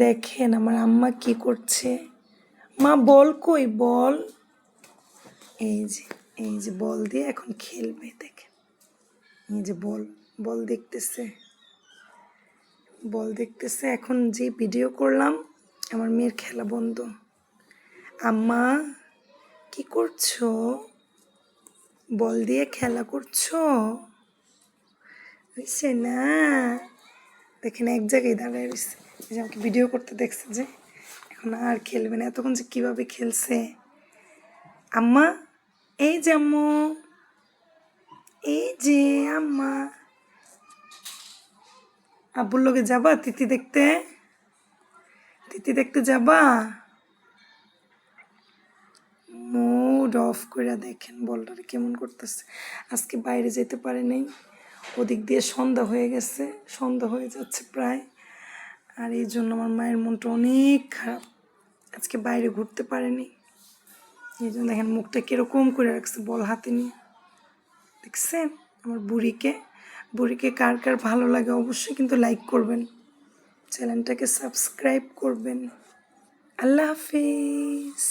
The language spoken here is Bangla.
দেখেন আমার আম্মা কি করছে। মা বল কই বল? এই যে বল দিয়ে এখন খেলবে। দেখেন এই যে বল দেখতেছে। এখন যে ভিডিও করলাম আমার মেয়ের খেলা বন্ধ। আম্মা কি করছো? বল দিয়ে খেলা করছো? হয়েছে না? দেখেন এক জায়গায় দাঁড়ায় রয়েছে। যে আমাকে ভিডিও করতে দেখছে যে এখন আর খেলবে না। এতক্ষণ যে কীভাবে খেলছে। আম্মা এই যে আম্মু, এই যে আম্মা। আব্বুর লগে যাবা তিথি দেখতে যাবা? মুড অফ করে দেখেন বলটারে কেমন করতেছে। আজকে বাইরে যেতে পারে নাই, ওদিক দিয়ে সন্ধ্যা হয়ে গেছে, সন্ধ্যা হয়ে যাচ্ছে প্রায়। আর এই জন্য আমার মায়ের মনটা অনেক খারাপ, আজকে বাইরে ঘুরতে পারেনি। এই জন্য দেখেন মুখটা কীরকম করে রাখছে বল হাতে নিয়ে। দেখছেন আমার বুড়িকে কার কার ভালো লাগে অবশ্যই কিন্তু লাইক করবেন, চ্যানেলটাকে সাবস্ক্রাইব করবেন। আল্লাহ হাফিজ।